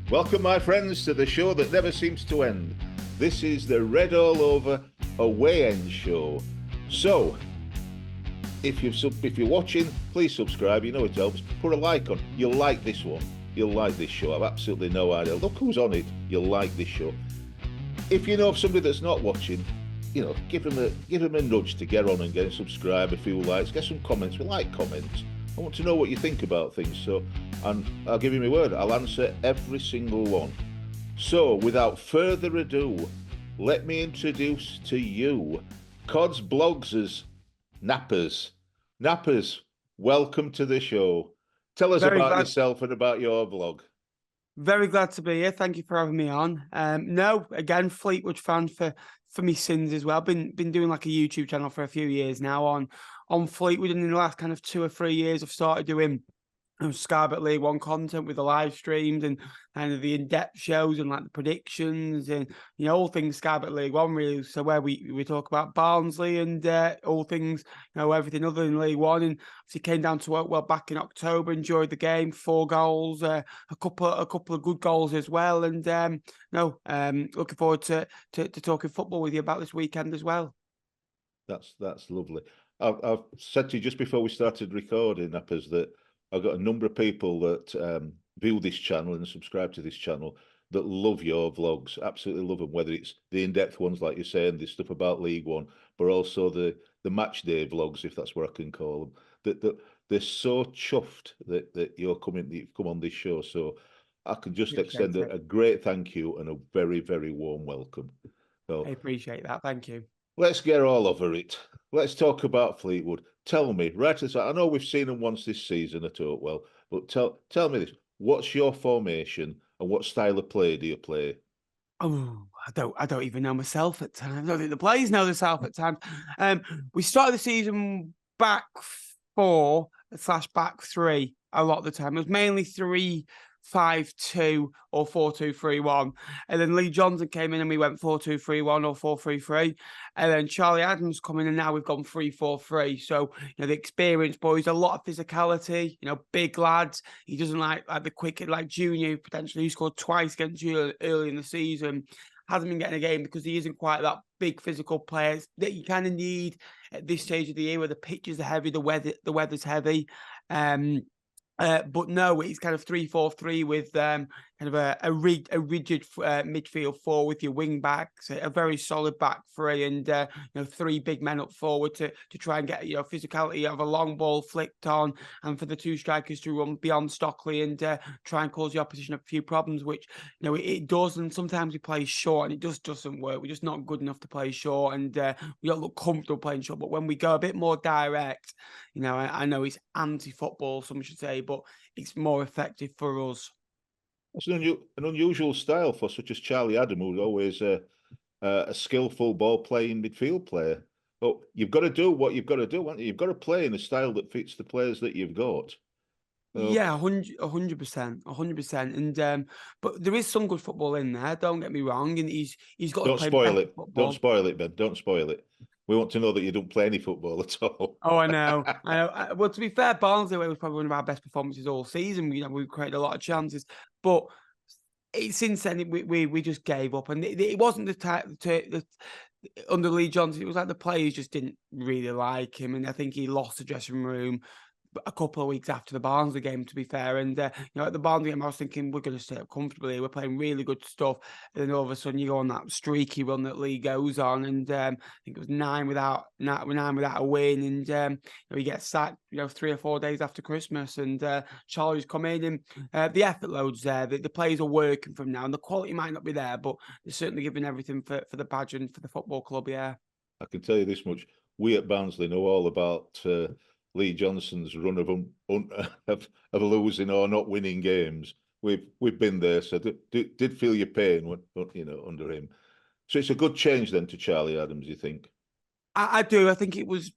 Welcome, my friends, to the show that never seems to end. This is the Red All Over Away End Show. So, if you're watching, please subscribe. You know it helps. Put a like on. You'll like this one. You'll like this show. I've absolutely no idea. Look who's on it. You'll like this show. If you know of somebody that's not watching, give them a nudge to get on and get subscribe. A few likes, get some comments. We like comments. I want to know what you think about things. So, and I'll give you my word, I'll answer every single one. So, without further ado, let me introduce to you Cod's Blogs' Knappers. Knappers, welcome to the show. Tell us about yourself and about your blog. Very glad to be here. Thank you for having me on. Again, Fleetwood fan for me sins as well. Been doing like a YouTube channel for a few years now on Fleetwood, and in the last kind of 2 or 3 years, I've started doing Scarlet League One content with the live streams and kind of the in-depth shows and like the predictions and all things Scarlet League One really. So where we talk about Barnsley and all things, everything other than League One. And obviously came down to work well back in October. Enjoyed the game, 4 goals, a couple of good goals as well. And looking forward to talking football with you about this weekend as well. That's lovely. I've said to you just before we started recording, Nappers, that I've got a number of people that view this channel and subscribe to this channel that love your vlogs, absolutely love them, whether it's the in-depth ones, like you're saying, the stuff about League One, but also the match day vlogs, if that's what I can call them, that they're so chuffed that you've come on this show. So I can just extend a great thank you and a very, very warm welcome. So, I appreciate that. Thank you. Let's get all over it. Let's talk about Fleetwood. Tell me, right at the start, I know we've seen them once this season at Oakwell, but tell me this. What's your formation and what style of play do you play? Oh, I don't even know myself at times. I don't think the players know themselves at times. We started the season back 4/back 3 a lot of the time. It was mainly 3-5-2 or 4-2-3-1. And then Lee Johnson came in and we went 4-2-3-1 or 4-3-3. And then Charlie Adams come in and now we've gone 3-4-3. So, the experienced boys, a lot of physicality, big lads. He doesn't like the quick, like Junior, potentially, who scored twice against you early in the season. Hasn't been getting a game because he isn't quite that big physical player that you kind of need at this stage of the year where the pitches are heavy, the weather's heavy. But no, it's kind of 3-4-3 with kind of a rigid midfield 4 with your wing backs, a very solid back 3, and 3 big men up forward to try and get physicality of a long ball flicked on, and for the 2 strikers to run beyond Stockley and try and cause the opposition a few problems, which it does. And sometimes we play short and it just doesn't work. We're just not good enough to play short, and we don't look comfortable playing short. But when we go a bit more direct, I know it's anti-football, some should say, but it's more effective for us. It's an unusual style for such as Charlie Adam, who's always a skillful ball-playing midfield player. But you've got to do what you've got to do, haven't you? You've got to play in a style that fits the players that you've got. So, yeah, 100%. And but there is some good football in there. Don't get me wrong. And he's got. Don't spoil it. Football. Don't spoil it, Ben. Don't spoil it. We want to know that you don't play any football at all. Oh, I know. Well, to be fair, Barnsley was probably one of our best performances all season. We created a lot of chances, but since then we just gave up, and it wasn't the type under Lee Johnson. It was like the players just didn't really like him, and I think he lost the dressing room a couple of weeks after the Barnsley game, to be fair. And at the Barnsley game, I was thinking we're going to stay up comfortably. We're playing really good stuff, and then all of a sudden you go on that streaky run that Lee goes on, and I think it was 9 without a win, and we get sacked 3 or 4 days after Christmas, and Charlie's come in, and the effort loads there. The players are working from now, and the quality might not be there, but they're certainly giving everything for the badge and for the football club. Yeah, I can tell you this much: we at Barnsley know all about Lee Johnson's run of losing or not winning games. We've been there, so did feel your pain under him. So it's a good change then to Charlie Adams, you think? I do. I think it was.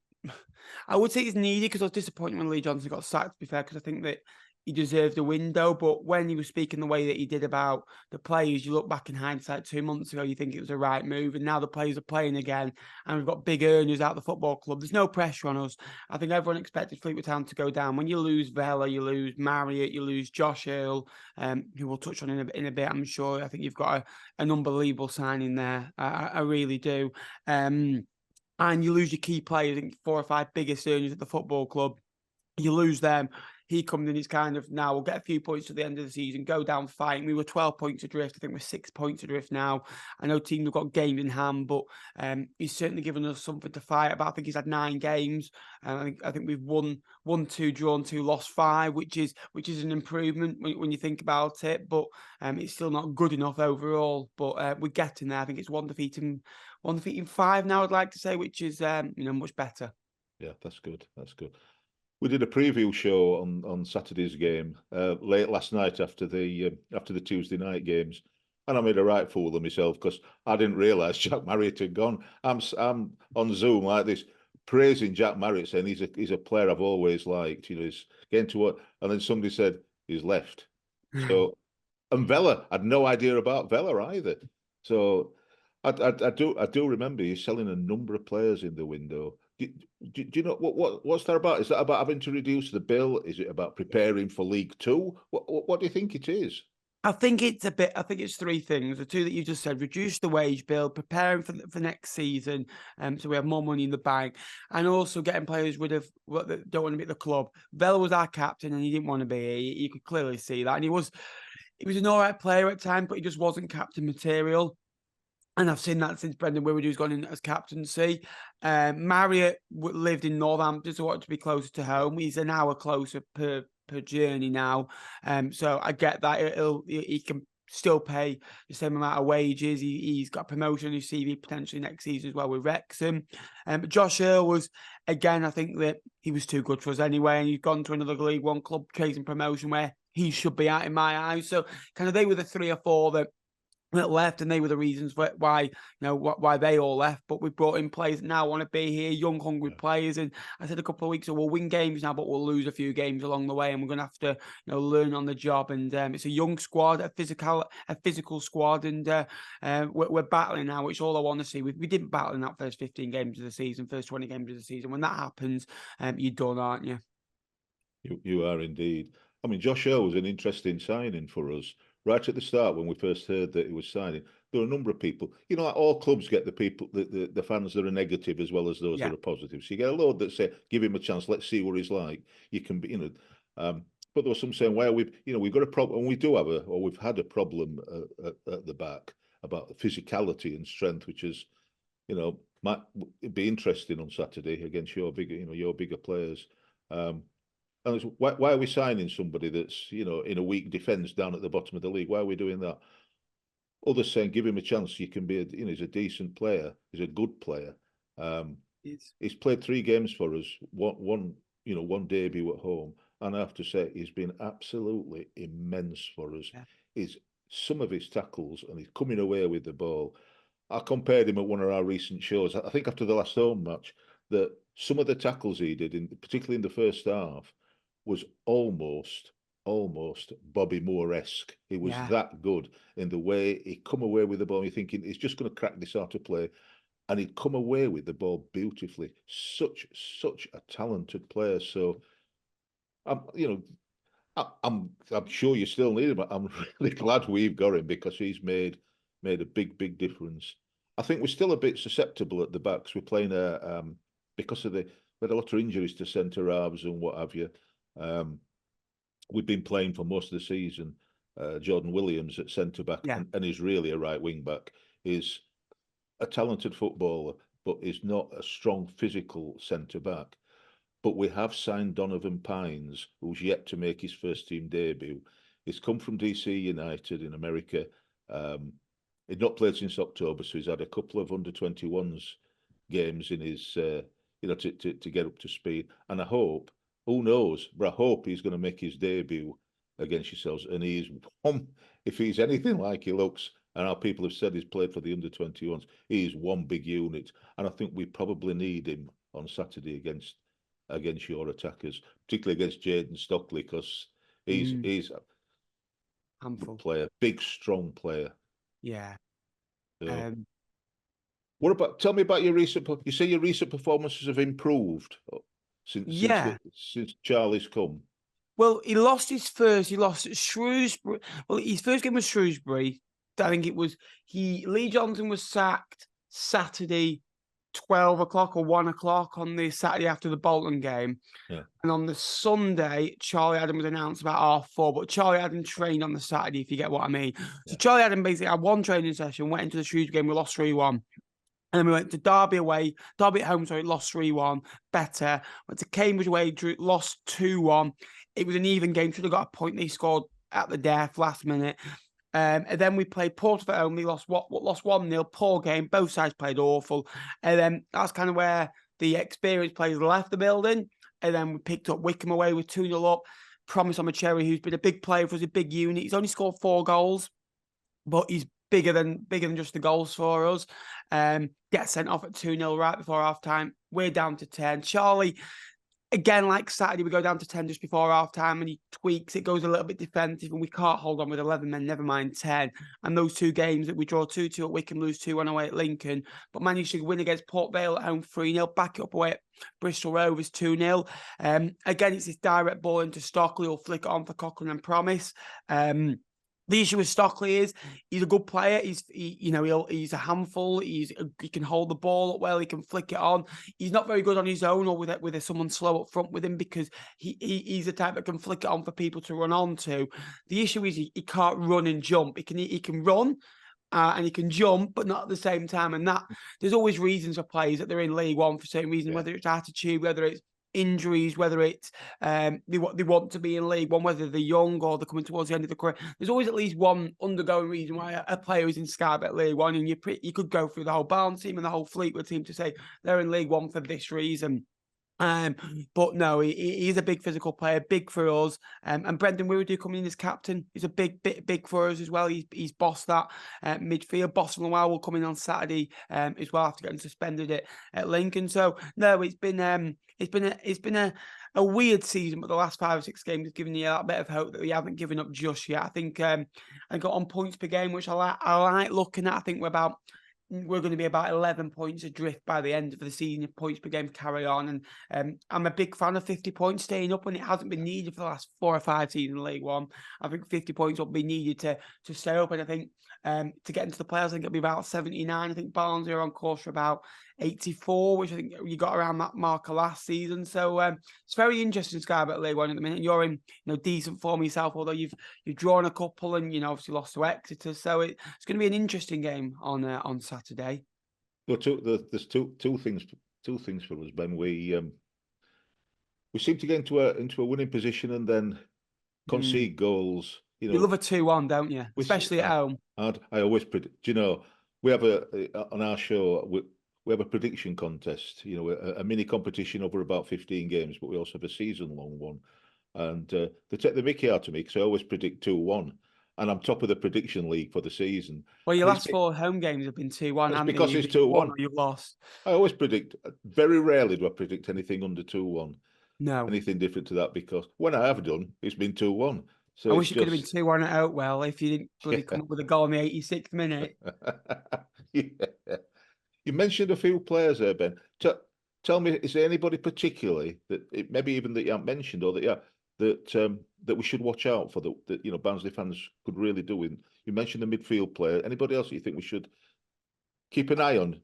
I would say it's needed because I was disappointed when Lee Johnson got sacked, to be fair, because I think that he deserved a window. But when he was speaking the way that he did about the players, you look back in hindsight 2 months ago, you think it was the right move. And now the players are playing again, and we've got big earners out the football club. There's no pressure on us. I think everyone expected Fleetwood Town to go down. When you lose Vela, you lose Marriott, you lose Josh Earl, who we'll touch on in a bit, I'm sure. I think you've got an unbelievable signing there. I really do. And you lose your key players, I think 4 or 5 biggest earners at the football club. You lose them. He comes in, he's kind of now, we'll get a few points to the end of the season, go down fighting. We were 12 points adrift. I think we're 6 points adrift now. I know teams have got games in hand, but he's certainly given us something to fight about. I think he's had 9 games. I think we've won 2, drawn 2, lost 5, which is an improvement when you think about it. But it's still not good enough overall. But we're getting there. I think it's one defeating 5 now, I'd like to say, which is much better. Yeah, that's good. That's good. We did a preview show on Saturday's game late last night after the Tuesday night games, and I made a right fool of myself because I didn't realise Jack Marriott had gone. I'm on Zoom like this, praising Jack Marriott, saying he's a player I've always liked. He's getting to what, and then somebody said he's left. So, and Vela, I had no idea about Vela either. So, I do remember he's selling a number of players in the window. Do you know what's that about? Is that about having to reduce the bill? Is it about preparing for League Two? What do you think it is? I think it's 3 things. The 2 that you just said: reduce the wage bill, preparing for next season, so we have more money in the bank, and also getting players rid of what don't want to be at the club. Vela was our captain, and he didn't want to be. You could clearly see that, and he was an all right player at times, but he just wasn't captain material. And I've seen that since Brendan Wiwadoo's gone in as captaincy. Marriott lived in Northampton, so wanted to be closer to home. He's an hour closer per journey now. So I get that. He can still pay the same amount of wages. He's got promotion on his CV potentially next season as well with Wrexham. Josh Earl was, again, I think that he was too good for us anyway, and he's gone to another League One club chasing promotion where he should be at in my eyes. So kind of they were the 3 or 4 that left, and they were the reasons why they all left. But we brought in players that now want to be here, young, hungry players. And I said a couple of weeks ago, we'll win games now, but we'll lose a few games along the way, and we're going to have to learn on the job. And it's a young squad, a physical squad, and we're battling now, which all I want to see. We didn't battle in that first 15 games of the season, first 20 games of the season. When that happens, you're done, aren't you? You are indeed. I mean, Josh Earl was an interesting signing for us. Right at the start, when we first heard that he was signing, there were a number of people. Like all clubs get the people, the fans that are negative as well as those that are positive. So you get a load that say, "Give him a chance. Let's see what he's like." You can be, but there was some saying, "Well, we've got a problem, and we do have we've had a problem at the back about physicality and strength, which is, might be interesting on Saturday against your bigger players." And it's, why are we signing somebody that's, in a weak defence down at the bottom of the league? Why are we doing that? Others saying, give him a chance. You can be, he's a decent player. He's a good player. He's played 3 games for us. One debut at home, and I have to say, he's been absolutely immense for us. Yeah. Some of his tackles, and he's coming away with the ball. I compared him at one of our recent shows. I think after the last home match, that some of the tackles he did, particularly in the first half, was almost Bobby Moore-esque. He was that good in the way he come away with the ball. You're thinking he's just going to crack this out of play, and he'd come away with the ball beautifully. Such a talented player. So, I'm sure you still need him. I'm really glad we've got him because he's made a big difference. I think we're still a bit susceptible at the backs. We're playing because we had a lot of injuries to centre halves and what have you. We've been playing for most of the season. Jordan Williams at centre back, and he's really a right wing back. He's a talented footballer, but he's not a strong physical centre back. But we have signed Donovan Pines, who's yet to make his first team debut. He's come from DC United in America. He'd not played since October, so he's had a couple of under-21s games in his, to get up to speed. And I hope, who knows, but I hope he's going to make his debut against yourselves. And if he's anything like he looks, and our people have said he's played for the under-21s, he's one big unit. And I think we probably need him on Saturday against your attackers, particularly against Jayden Stockley, because He's a Handful. player, big, strong player. Yeah. So, what about? Tell me about your recent. You say your recent performances have improved since Charlie's come. Well, he lost his first. He lost at Shrewsbury. Well, his first game was Shrewsbury. I think it was Lee Johnson was sacked Saturday, 12 o'clock or 1 o'clock on the Saturday after the Bolton game. Yeah. And on the Sunday, Charlie Adam was announced about 4:30, but Charlie Adam trained on the Saturday, if you get what I mean. Yeah. So Charlie Adam basically had one training session, went into the Shrewsbury game, we lost 3-1. And then we went to Derby at home, sorry, lost 3-1, better. Went to Cambridge away, lost 2-1. It was an even game, should have got a point. They scored at the death last minute. And then we played Portsmouth at home. We lost 1-0, poor game. Both sides played awful. And then that's kind of where the experienced players left the building. And then we picked up Wickham away with 2-0 up. Promise on Cherry, who's been a big player for us, a big unit. He's only scored 4 goals, but he's bigger than just the goals for us. Gets sent off at 2-0 right before half time. We're down to 10. Charlie, again, like Saturday, we go down to 10 just before half time and he tweaks. It goes a little bit defensive and we can't hold on with 11 men, never mind 10. And those 2 games that we draw 2-2 at Wickham, lose 2-1 away at Lincoln, but managed to win against Port Vale at home 3-0, back it up away at Bristol Rovers 2-0. Again, it's this direct ball into Stockley. He'll flick it on for Coughlin and Promise. The issue with Stockley is he's a good player. He's a handful. He can hold the ball up well. He can flick it on. He's not very good on his own or with someone slow up front with him because he's the type that can flick it on for people to run onto. The issue is he can't run and jump. He can run. And he can jump, but not at the same time. And that there's always reasons for players that they're in League One for certain reasons, whether it's attitude, whether it's injuries, whether it's they want to be in League One, whether they're young or they're coming towards the end of the career. There's always at least one undergoing reason why a player is in Sky Bet League One, and you could go through the whole Barnsley team and the whole Fleetwood team to say they're in League One for this reason. But no, he's a big physical player, big for us. And Brendan Wiredu coming in as captain is a big for us as well. He's bossed that midfield. Boston Lowell will come in on Saturday as well after getting suspended at Lincoln. So no, it's been a weird season, but the last 5 or 6 games have given you that bit of hope that we haven't given up just yet. I think I got on points per game, which I like looking at. I think we're going to be about 11 points adrift by the end of the season if points per game carry on. And I'm a big fan of 50 points staying up when it hasn't been needed for the last 4 or 5 seasons in League One. I think 50 points will be needed to stay up. And I think to get into the playoffs, I think it'll be about 79. I think Barnsley are on course for about 84, which I think you got around that marker last season. So it's very interesting, Sky Bet League One at the minute. You're in decent form yourself, although you've drawn a couple and obviously lost to Exeter. So it's going to be an interesting game on Saturday. Well, there's two things for us, Ben. We seem to get into a winning position and then concede goals. You love a 2-1, don't you? Especially at home. I always predict. We have on our show we have a prediction contest. A mini competition over about 15 games, but we also have a season-long one. And they take the mickey out of me because I always predict 2-1. And I'm top of the prediction league for the season. Well, your last 4 home games have been 2-1. It's because it's 2-1. You've lost. I always predict. Very rarely do I predict anything under 2-1. No. Anything different to that, because when I have done, it's been 2-1. So I wish it could have been 2-1 at Oatwell if you didn't bloody come up with a goal in the 86th minute. Yeah. You mentioned a few players there, Ben. Tell me, is there anybody particularly maybe even that you haven't mentioned, or that we should watch out for, that Barnsley fans could really do? You mentioned the midfield player. Anybody else that you think we should keep an eye on?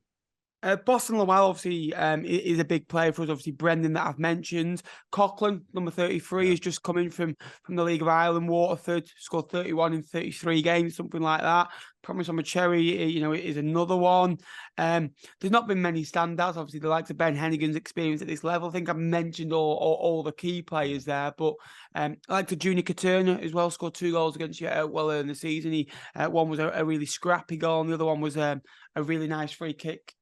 Boston Lowell obviously is a big player for us. Obviously, Brendan that I've mentioned. Coughlin, number 33, has just come in from the League of Ireland. Waterford scored 31 in 33 games, something like that. Promise on a Cherry, is another one. There's not been many standouts. Obviously, the likes of Ben Hennigan's experience at this level. I think I've mentioned all the key players there, but I like to Junior Katurna as well. Scored 2 goals against you well in the season. One was a really scrappy goal, and the other one was a really nice free kick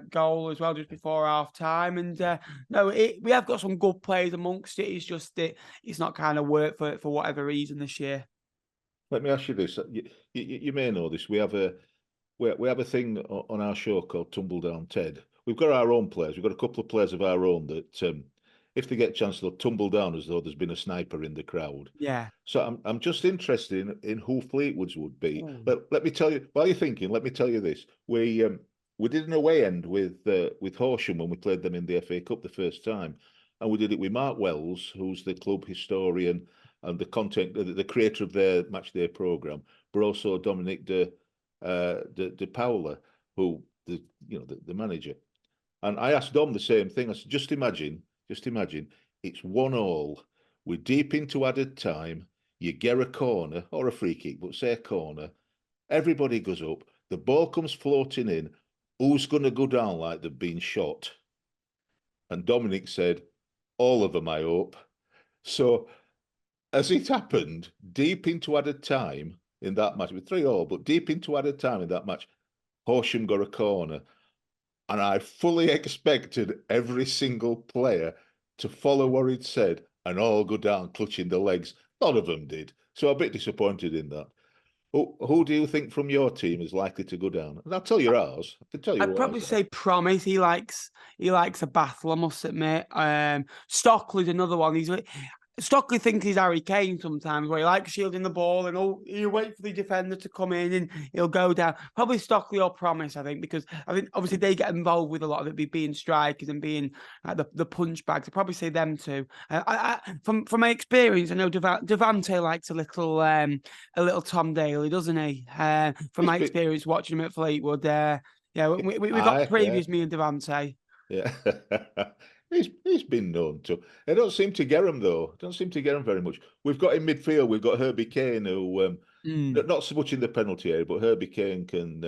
goal as well just before half time. And we have got some good players amongst it. It's just that it's not kind of worked for whatever reason this year. Let me ask you this. You may know this. We have a thing on our show called Tumble Down Ted. We've got our own players. We've got a couple of players of our own that if they get a chance, they'll tumble down as though there's been a sniper in the crowd. Yeah. So I'm just interested in who Fleetwood's would be. Oh. Let me tell you, while you're thinking, let me tell you this. We did an away end with Horsham when we played them in the FA Cup the first time, and we did it with Mark Wells, who's the club historian and the creator of their match day programme, but also Dominic de Paula, who the manager. And I asked Dom the same thing. I said, just imagine, it's 1-1. We're deep into added time. You get a corner or a free kick, but say a corner. Everybody goes up. The ball comes floating in. Who's going to go down like they've been shot? And Dominic said, all of them, I hope. So, as it happened, deep into added time in that match, with 3-3, but deep into added time in that match, Horsham got a corner. And I fully expected every single player to follow what he'd said and all go down clutching the legs. None of them did. So I'm a bit disappointed in that. Who do you think from your team is likely to go down? And I'll tell you ours. I can tell you I'd probably say Promise. He likes a battle, I must admit. Stockley's another one. Stockley thinks he's Harry Kane sometimes, where he likes shielding the ball and he'll wait for the defender to come in and he'll go down. Probably Stockley or Promise, I think, because I think obviously they get involved with a lot of it, being strikers and being the punch bags. I'd probably say them two. From my experience, I know Devante likes a little Tom Daly, doesn't he? From my experience watching him at Fleetwood, we got previous, me and Devante. Yeah. He's been known to. I don't seem to get him though. Don't seem to get him very much. We've got in midfield. We've got Herbie Kane, who not so much in the penalty area, but Herbie Kane can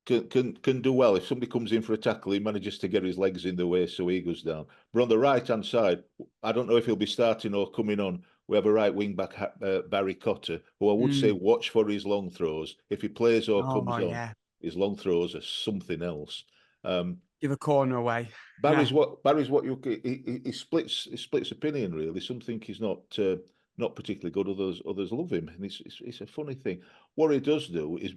do well. If somebody comes in for a tackle, he manages to get his legs in the way, so he goes down. But on the right hand side, I don't know if he'll be starting or coming on. We have a right wing back, Barry Cotter, who I would say watch for his long throws. If he plays or comes on, his long throws are something else. Give a corner away. Barry's what he splits opinion really. Some think he's not particularly good. Others love him, and it's a funny thing. What he does do is,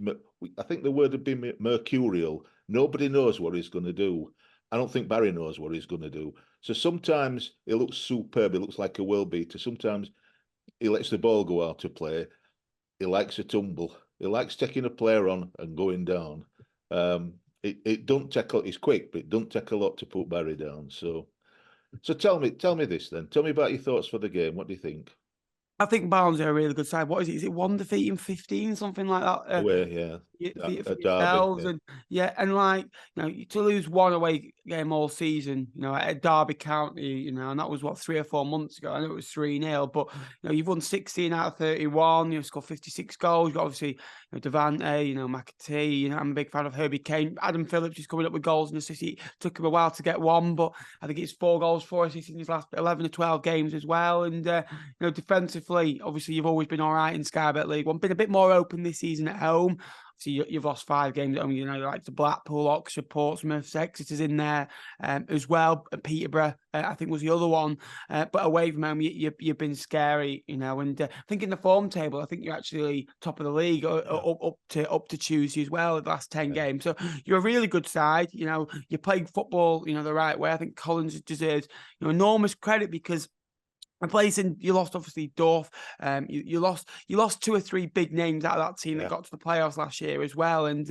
I think the word would be mercurial. Nobody knows what he's going to do. I don't think Barry knows what he's going to do. So sometimes it looks superb. It looks like a world beater. Sometimes he lets the ball go out to play. He likes a tumble. He likes taking a player on and going down. It don't take. He's quick, but it don't take a lot to put Barry down. So tell me this then. Tell me about your thoughts for the game. What do you think? I think Barnsley are a really good side. What is it? Is it 1 defeat in 15, something like that? Away, yeah. For Derby, and like, to lose one away game all season, at Derby County, and that was 3 or 4 months ago. I know it was 3-0, but you've won 16 out of 31. You've scored 56 goals. You've got obviously Devante, McAtee. I'm a big fan of Herbie Kane. Adam Phillips is coming up with goals and assists. It took him a while to get one, but I think it's 4 goals, 4 assists in his last 11 or 12 games as well. And defensively, obviously you've always been all right in Sky Bet League One. Been a bit more open this season at home. So you've lost 5 games. I mean, like the Blackpool, Oxford, Portsmouth, Exeter's in there as well. Peterborough, I think, was the other one. But away from home, you've been scary, And I think in the form table, I think you're actually top of the league up to Tuesday as well. The last 10 games, so you're a really good side. You're playing football, the right way. I think Collins deserves enormous credit because. Replacing, you lost obviously Dorf. You lost 2 or 3 big names out of that team that got to the playoffs last year as well. And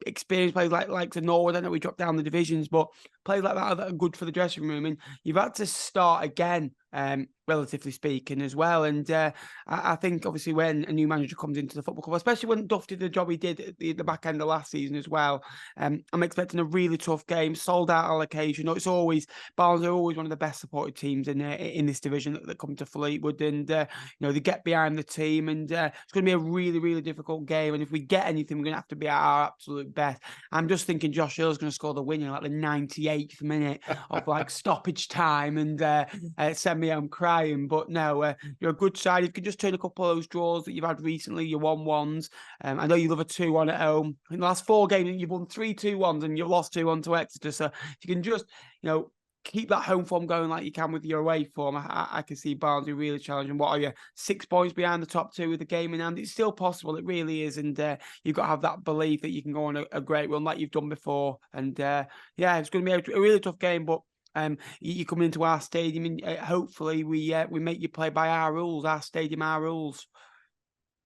experienced players like the Norwood. I know we dropped down the divisions, but players like that are good for the dressing room. And you've had to start again, relatively speaking, as well. And I think obviously when a new manager comes into the football club, especially when Duff did the job he did at the back end of last season as well, I'm expecting a really tough game, sold out allocation. Barnsley are always one of the best supported teams in this division that come to Fleetwood, and they get behind the team, and it's going to be a really, really difficult game. And if we get anything, we're going to have to be at our absolute best. I'm just thinking Josh Hill's going to score the winner like the 98th minute of stoppage time and send me home crying. But no, you're a good side. You can just turn a couple of those draws that you've had recently, your 1-1s. I know you love a 2-1 at home. In the last 4 games, you've won 3 2-1s and you've lost 2-1 to Exeter. So if you can just, keep that home form going like you can with your away form, I can see Barnsley really challenging. What are you, 6 points behind the top 2 with the game in hand? It's still possible. It really is. And you've got to have that belief that you can go on a great run like you've done before. And it's going to be a really tough game, but You come into our stadium and hopefully we make you play by our rules, our stadium, our rules.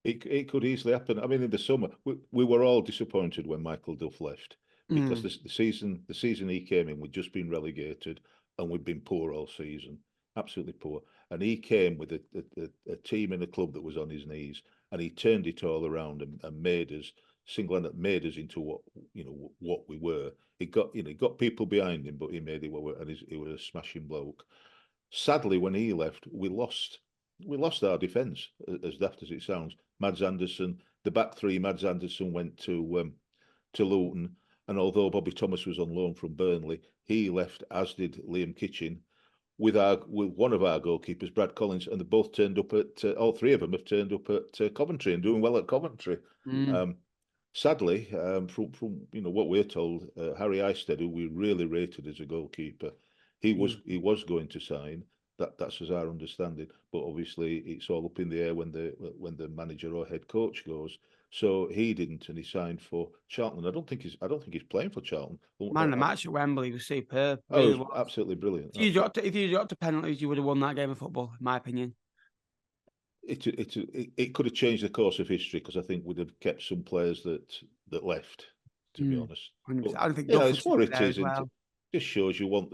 It could easily happen. I mean, in the summer, we were all disappointed when Michael Duff left because the season he came in, we'd just been relegated and we'd been poor all season, absolutely poor. And he came with a team and a club that was on his knees, and he turned it all around and made us single-handed, made us into what we were. He got people behind him, but he made it what we were, and he was a smashing bloke. Sadly, when he left, we lost our defence, as daft as it sounds. Mads Anderson, the back three, Mads Anderson went to Luton, and although Bobby Thomas was on loan from Burnley, he left, as did Liam Kitchen, with one of our goalkeepers, Brad Collins, and they both turned up at all three of them have turned up at Coventry and doing well at Coventry. Sadly, from what we're told, Harry Eisted, who we really rated as a goalkeeper, he was going to sign. That's as our understanding, but obviously it's all up in the air when the manager or head coach goes. So he didn't, and he signed for Charlton. I don't think he's playing for Charlton. Man, the match at Wembley was superb. Really it was absolutely brilliant. If you got to penalties, you would have won that game of football, in my opinion. It could have changed the course of history because I think we'd have kept some players that left. To be honest, but, I don't think it's what it is. Well. It just shows you one.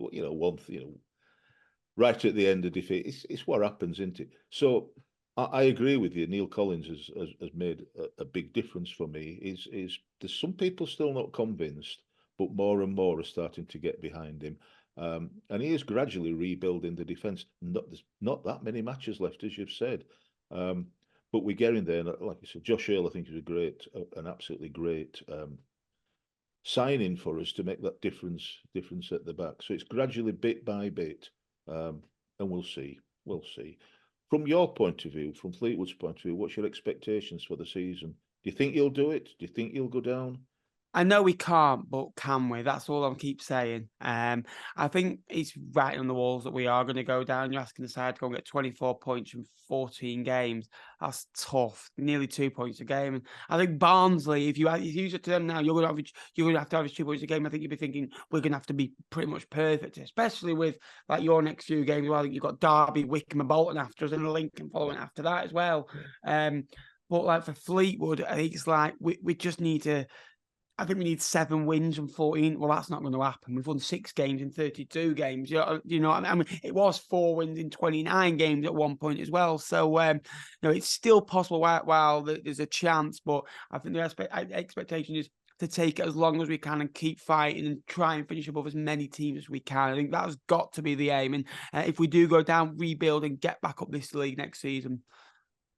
Right at the end of defeat, it's what happens, isn't it? So I agree with you. Neil Collins has made a big difference for me. Is there's some people still not convinced, but more and more are starting to get behind him. And he is gradually rebuilding the defence. There's not that many matches left, as you've said. But we're getting there. And like I said, Josh Earl, I think, is an absolutely great signing for us to make that difference at the back. So it's gradually, bit by bit. And we'll see. From your point of view, from Fleetwood's point of view, what's your expectations for the season? Do you think you'll do it? Do you think you'll go down? I know we can't, but can we? That's all I keep saying. I think it's right on the walls that we are going to go down. You're asking the side to go and get 24 points from 14 games. That's tough. Nearly 2 points a game. And I think Barnsley, if you use it to them now, you're going to have to average 2 points a game. I think you'd be thinking we're going to have to be pretty much perfect, especially with like your next few games. Well, I think you've got Derby, Wycombe, and Bolton after us, and Lincoln following after that as well. But like for Fleetwood, I think it's like we just need to. I think we need 7 wins from 14. Well, that's not going to happen. We've won 6 games in 32 games. You know, I mean, it was 4 wins in 29 games at one point as well. So, it's still possible while there's a chance. But I think the expectation is to take it as long as we can and keep fighting and try and finish above as many teams as we can. I think that's got to be the aim. And if we do go down, rebuild and get back up this league next season.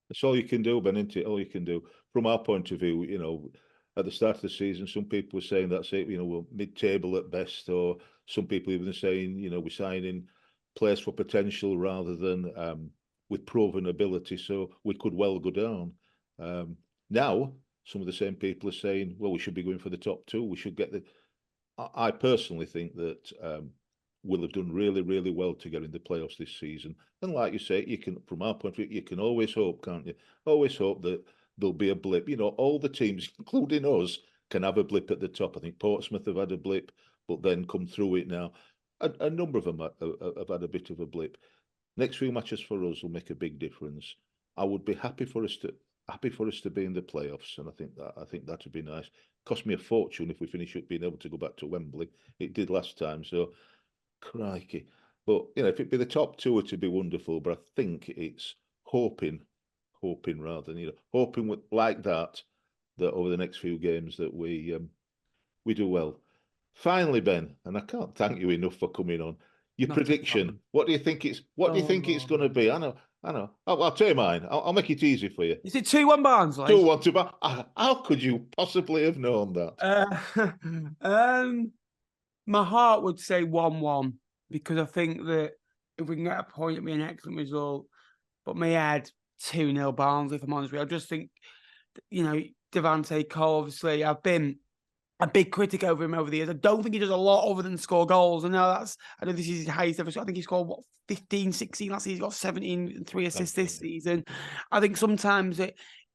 That's all you can do, Ben, isn't it? All you can do. From our point of view, at the start of the season, some people were saying that's it, we're mid-table at best, or some people even saying, we're signing players for potential rather than with proven ability, so we could well go down. Now, some of the same people are saying, well, we should be going for the top 2. We should get I personally think that we'll have done really, really well to get in the playoffs this season. And like you say, from our point of view, you can always hope, can't you? Always hope that there'll be a blip. All the teams, including us, can have a blip at the top. I think Portsmouth have had a blip, but then come through it now. A number of them have had a bit of a blip. Next few matches for us will make a big difference. I would be happy for us to be in the playoffs, and I think that would be nice. Cost me a fortune if we finish up being able to go back to Wembley. It did last time, so crikey. But if it'd be the top 2, it'd be wonderful. But I think it's hoping rather than hoping like that over the next few games that we do well. Finally, Ben, and I can't thank you enough for coming on. Your prediction. What do you think it's? What do you think it's going to be? I know. I'll tell you mine. I'll make it easy for you. Is it 2-1 Barnsley? 2-1 to Barnsley. How could you possibly have known that? My heart would say 1-1 because I think that if we can get a point, it'd be an excellent result. But my head, 2-0 Barnsley, if I'm honest with you. I just think, Devante Cole, obviously, I've been a big critic over him over the years. I don't think he does a lot other than score goals. I know this is his highest ever. I think he scored, 15, 16 last season. He's got 17 and 3 assists this season. I think sometimes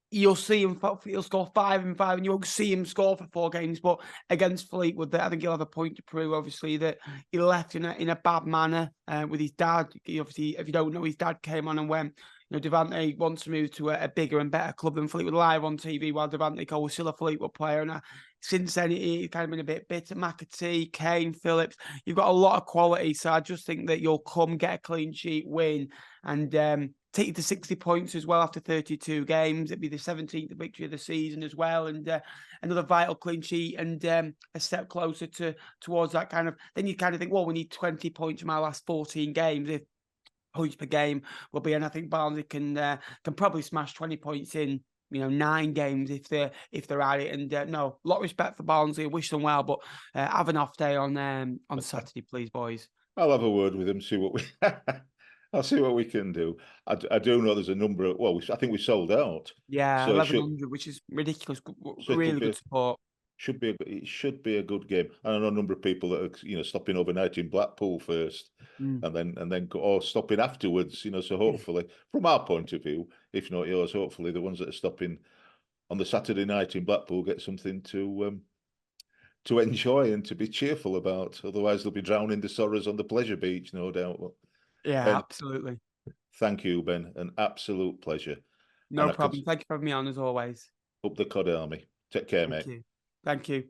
you'll see him, he'll score 5 and 5, and you won't see him score for 4 games. But against Fleetwood, I think he'll have a point to prove, obviously, that he left in a bad manner with his dad. Obviously, if you don't know, his dad came on and went, Devante wants to move to a bigger and better club than Fleetwood, live on TV, while Devante Cole was still a Fleetwood player. And since then, he's kind of been a bit bitter. McAtee, Kane, Phillips, you've got a lot of quality. So I just think that you'll come, get a clean sheet, win, and take you to 60 points as well after 32 games. It'd be the 17th victory of the season as well, and another vital clean sheet, and a step closer towards that kind of. Then you kind of think, well, we need 20 points from our last 14 games. If points per game will be, and I think Barnsley can probably smash 20 points in 9 games if they're at it. And no, a lot of respect for Barnsley. I wish them well, but have an off day on Saturday, please, boys. I'll have a word with him, see what we. I'll see what we can do. I do know there's a number of. Well, I think we sold out. Yeah, So 1,100, which is ridiculous. Really good support. It should be a good game. And I know a number of people that are stopping overnight in Blackpool first, and then or stopping afterwards. So hopefully, from our point of view, if not yours, hopefully the ones that are stopping on the Saturday night in Blackpool get something to enjoy and to be cheerful about. Otherwise, they'll be drowning the sorrows on the pleasure beach, no doubt. Yeah, Ben, absolutely. thank you, Ben. An absolute pleasure. No problem. Thank you for having me on, as always. Up the Cod Army. Take care, Thank mate. you. Thank you.